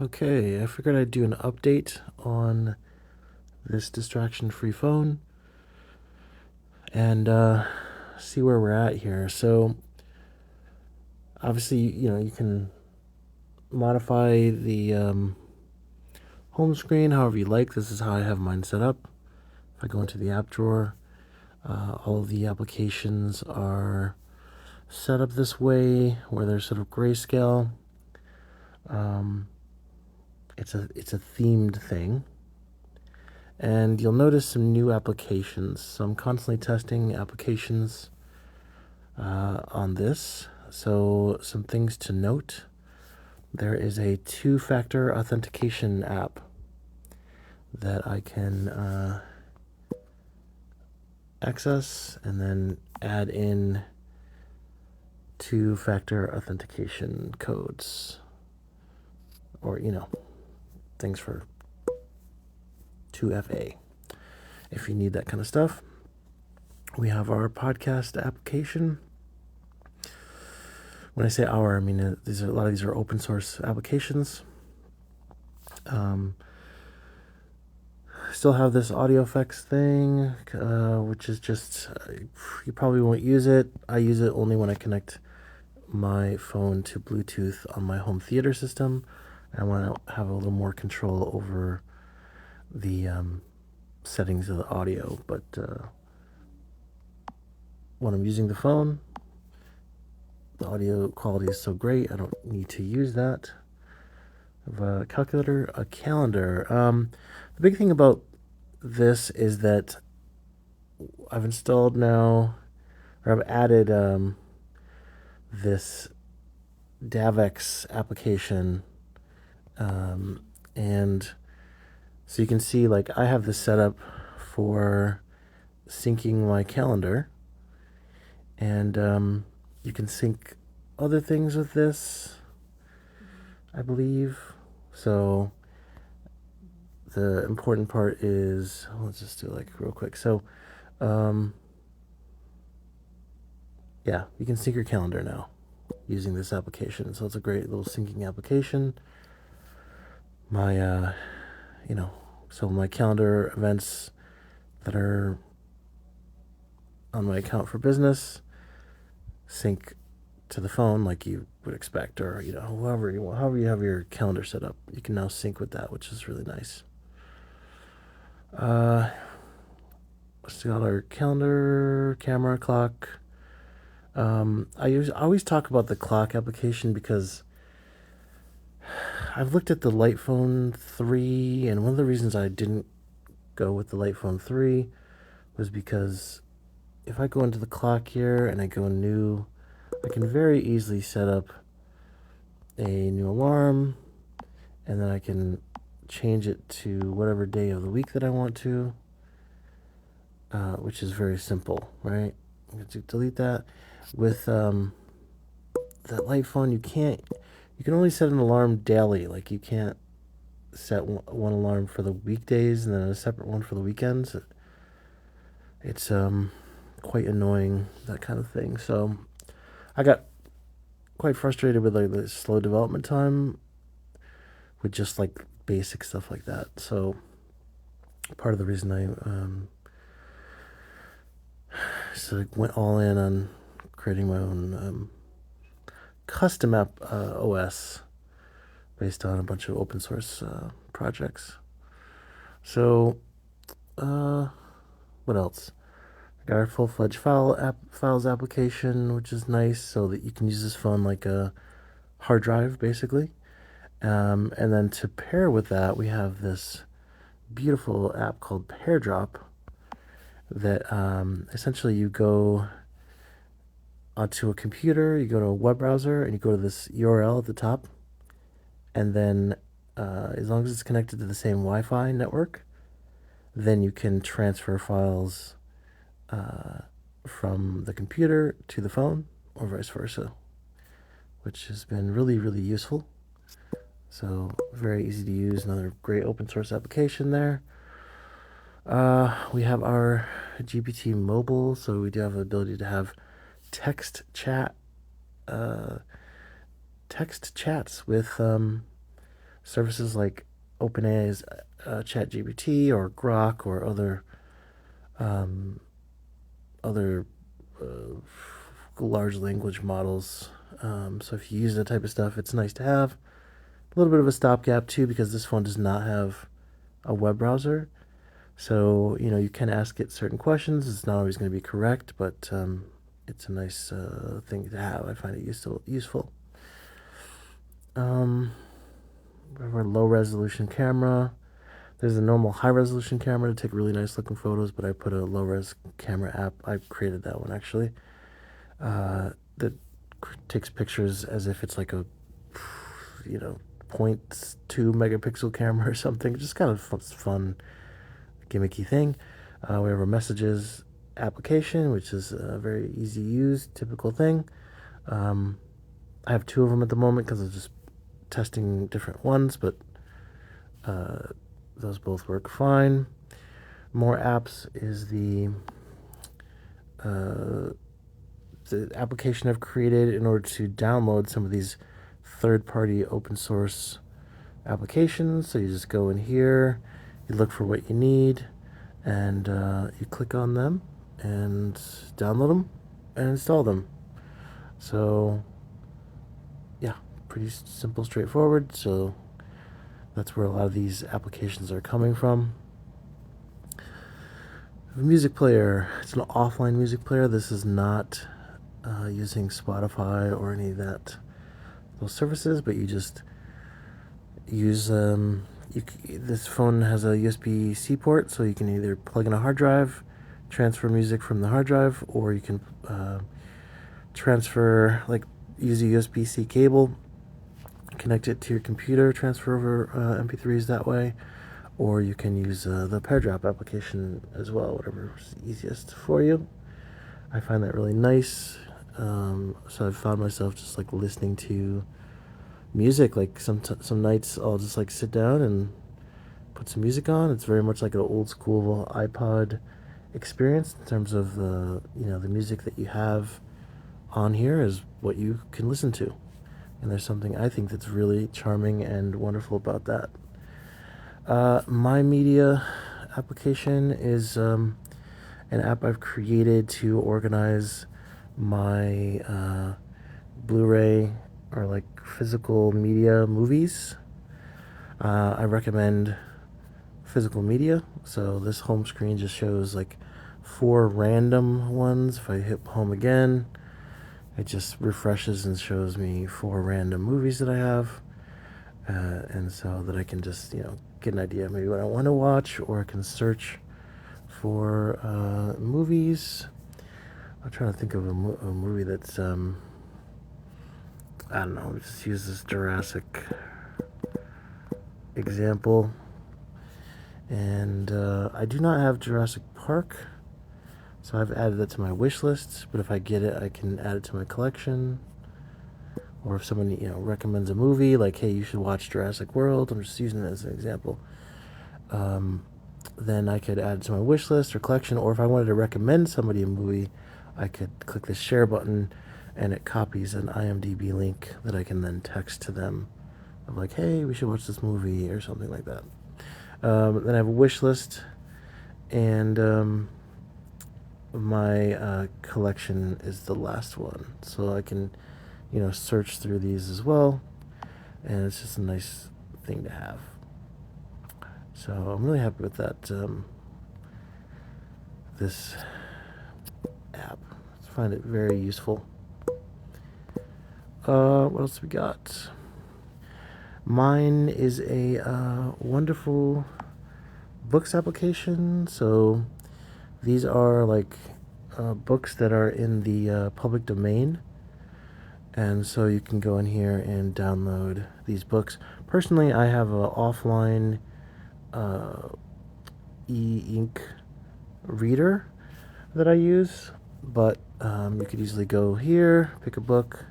Okay, I figured I'd do an update on this distraction-free phone and see where we're at here. So, obviously, you can modify the home screen however you like. This is how I have mine set up. If I go into the app drawer, all of the applications are set up this way, where they're sort of grayscale. It's a themed thing. And you'll notice some new applications. So I'm constantly testing applications on this. So some things to note. There is a two-factor authentication app that I can access and then add in two-factor authentication codes, or things for 2FA if you need that kind of stuff. We have our podcast application. When I say our, I mean a lot of these are open source applications. Still have this audio effects thing, which is just, you probably won't use it. I use it only when I connect my phone to Bluetooth on my home theater system. I want to have a little more control over the settings of the audio. But when I'm using the phone, the audio quality is so great, I don't need to use that. I have a calculator, a calendar. The big thing about this is that I've installed now, or I've added this DAVX application, and so you can see, like, I have this set up for syncing my calendar, and you can sync other things with this, I believe. So the important part is, let's just do it like real quick. So yeah, you can sync your calendar now using this application. So it's a great little syncing application. My so my calendar events that are on my account for business sync to the phone like you would expect, or however you have your calendar set up, you can now sync with that, which is really nice. Let's got our calendar, camera, clock. I always talk about the clock application because I've looked at the Light Phone 3, and one of the reasons I didn't go with the Light Phone 3 was because if I go into the clock here and I go new, I can very easily set up a new alarm, and then I can change it to whatever day of the week that I want to, which is very simple, right? I'm going to delete that. With that Light Phone, you can only set an alarm daily. Like, you can't set one alarm for the weekdays and then a separate one for the weekends. It's quite annoying, that kind of thing. So I got quite frustrated with like the slow development time with just like basic stuff like that. So part of the reason I sort of went all in on creating my own custom app OS based on a bunch of open source projects. So what else? I got our full-fledged files application, which is nice, so that you can use this phone like a hard drive, basically. And then to pair with that, we have this beautiful app called PairDrop that essentially you go onto a computer, you go to a web browser, and you go to this URL at the top, and then as long as it's connected to the same Wi-Fi network, then you can transfer files from the computer to the phone, or vice versa, which has been really, really useful. So very easy to use. Another great open source application there. We have our GPT mobile, so we do have the ability to have text chats with services like OpenAI's ChatGPT or Grok or um, other large language models. So if you use that type of stuff, it's nice to have. A little bit of a stopgap too, because this phone does not have a web browser. So you can ask it certain questions. It's not always going to be correct, but it's a nice thing to have. I find it useful. We have our low resolution camera. There's a normal high resolution camera to take really nice looking photos, but I put a low res camera app. I created that one actually. That takes pictures as if it's like a 0.2 megapixel camera or something. Just kind of fun, gimmicky thing. We have our messages application, which is a very easy to use, typical thing. I have two of them at the moment because I'm just testing different ones, but those both work fine. More apps is the application I've created in order to download some of these third-party open source applications. So you just go in here, you look for what you need, and you click on them and download them and install them. So yeah, pretty simple, straightforward. So that's where a lot of these applications are coming from. A music player. It's an offline music player. This is not using Spotify or any of those services, but you just use this phone has a USB-C port, so you can either plug in a hard drive, transfer music from the hard drive, or you can transfer, like use a USB-C cable, connect it to your computer, transfer over MP3s that way, or you can use the PairDrop application as well, whatever's easiest for you. I find that really nice. So I've found myself just like listening to music. Like some nights I'll just like sit down and put some music on. It's very much like an old school iPod experience in terms of the music that you have on here is what you can listen to. And there's something I think that's really charming and wonderful about that. My Media application is an app I've created to organize my Blu-ray or like physical media movies. I recommend physical media. So this home screen just shows like 4 random ones. If I hit home again, it just refreshes and shows me 4 random movies that I have. And so that I can just, get an idea of maybe what I want to watch, or I can search for movies. I'm trying to think of a movie that's, I don't know, just use this Jurassic example. And I do not have Jurassic Park, so I've added that to my wish list, but if I get it, I can add it to my collection. Or if someone, recommends a movie, like, hey, you should watch Jurassic World, I'm just using it as an example, then I could add it to my wish list or collection. Or if I wanted to recommend somebody a movie, I could click the share button, and it copies an IMDb link that I can then text to them of like, hey, we should watch this movie or something like that. Then I have a wish list, and my collection is the last one. So I can, search through these as well, and it's just a nice thing to have. So I'm really happy with that. This app, I find it very useful. What else we got? Mine is a wonderful books application. So these are like books that are in the public domain. And so you can go in here and download these books. Personally, I have an offline e-ink reader that I use. But you could easily go here, pick a book,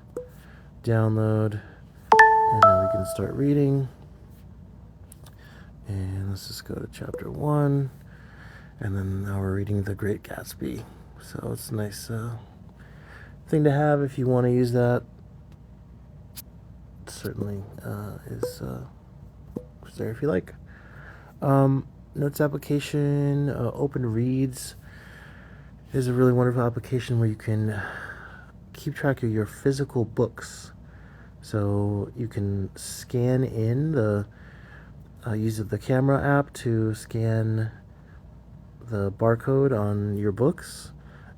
download, and then we can start reading. And let's just go to chapter 1. And then now we're reading The Great Gatsby. So it's a nice thing to have if you want to use that. It certainly is It's there if you like. Notes application, Open Reads is a really wonderful application where you can keep track of your physical books. So you can scan in use the camera app to scan the barcode on your books,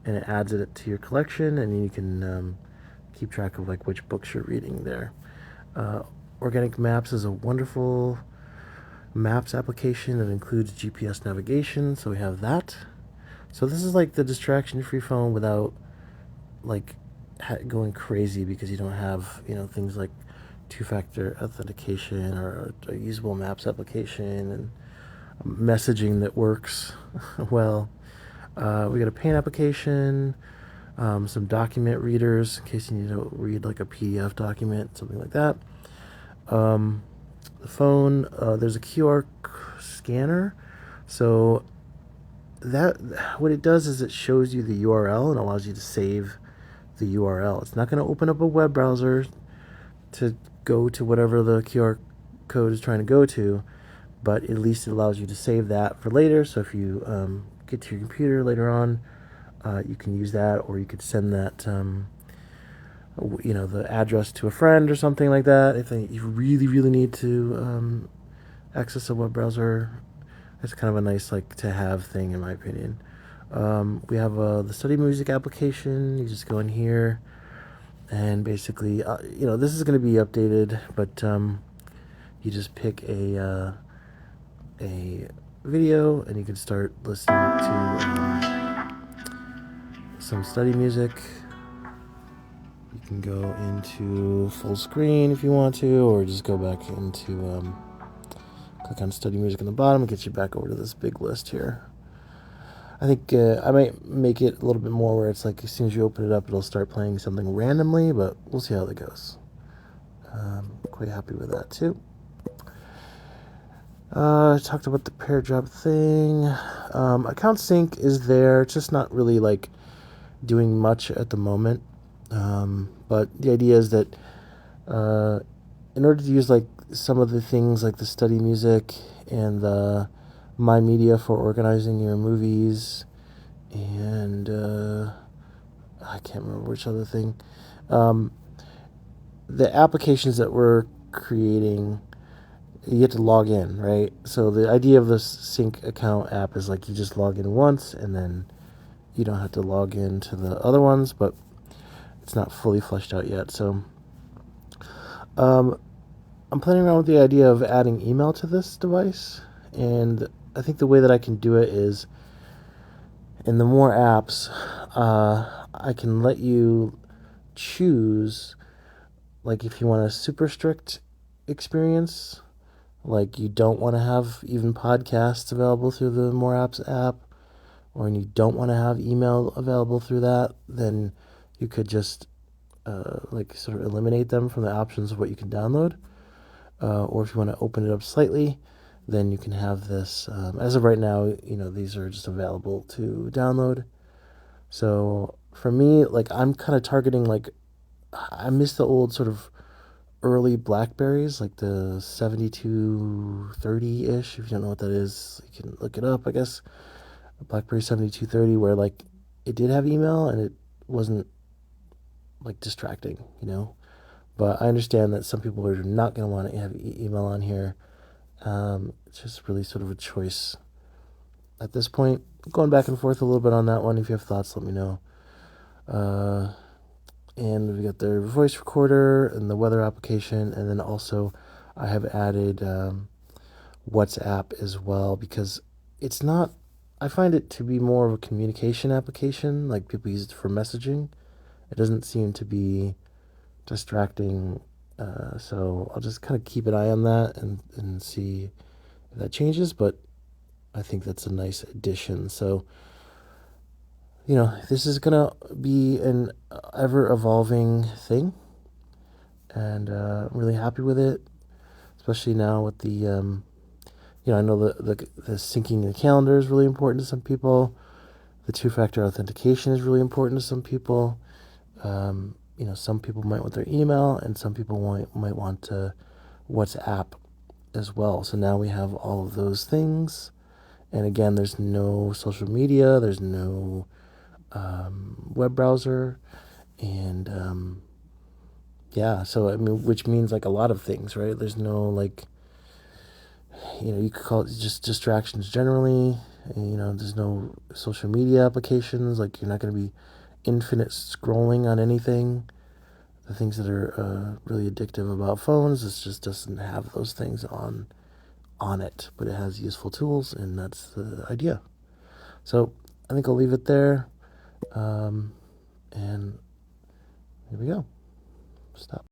and it adds it to your collection, and you can keep track of like which books you're reading there. Uh, Organic Maps is a wonderful maps application that includes GPS navigation, so we have that. So this is like the distraction-free phone without like going crazy because you don't have things like two-factor authentication or a usable maps application and messaging that works well. We got a paint application, some document readers in case you need to read like a PDF document, something like that. The phone, there's a QR scanner, so that what it does is it shows you the URL and allows you to save the URL. It's not going to open up a web browser to go to whatever the QR code is trying to go to, but at least it allows you to save that for later. So if you get to your computer later on, you can use that, or you could send that the address to a friend or something like that. If you really need to access a web browser, it's kind of a nice to have thing in my opinion. We have the study music application. You just go in here and basically this is going to be updated, but you just pick a video and you can start listening to some study music. You can go into full screen if you want to, or just go back into click on study music on the bottom and get you back over to this big list here. I think I might make it a little bit more where it's like as soon as you open it up, it'll start playing something randomly, but we'll see how that goes. Quite happy with that too. I talked about the pair job thing. Account sync is there. It's just not really doing much at the moment. But the idea is that in order to use some of the things like the study music and the My Media for organizing your movies, and I can't remember which other thing. The applications that we're creating, you have to log in, right? So the idea of this sync account app is you just log in once and then you don't have to log into the other ones, but it's not fully fleshed out yet. So I'm playing around with the idea of adding email to this device, and I think the way that I can do it is in the more apps, I can let you choose if you want a super strict experience, you don't want to have even podcasts available through the More Apps app, or you don't want to have email available through that, then you could just sort of eliminate them from the options of what you can download. Or if you want to open it up slightly, then you can have this. As of right now, these are just available to download. So for me, I'm kind of targeting I miss the old sort of early Blackberries, the 7230-ish. If you don't know what that is, you can look it up, I guess. BlackBerry 7230, where it did have email and it wasn't distracting, But I understand that some people are not going to want to have email on here. It's just really sort of a choice at this point. Going back and forth a little bit on that one. If you have thoughts, let me know. And we got the voice recorder and the weather application, and then also I have added WhatsApp as well, because it's not, I find it to be more of a communication application, people use it for messaging. It doesn't seem to be distracting, so I'll just kind of keep an eye on that and see if that changes, but I think that's a nice addition. So this is going to be an ever-evolving thing, and I'm really happy with it, especially now with the, I know the syncing the calendar is really important to some people. The two-factor authentication is really important to some people. Some people might want their email, and some people might want WhatsApp as well. So now we have all of those things. And again, there's no social media, there's no web browser, and yeah, so I mean, which means like a lot of things, right? There's no like, you could call it just distractions generally. There's no social media applications. Like, you're not going to be infinite scrolling on anything. The things that are really addictive about phones, it just doesn't have those things on it, but it has useful tools, and that's the idea. So I think I'll leave it there. And here we go. Stop.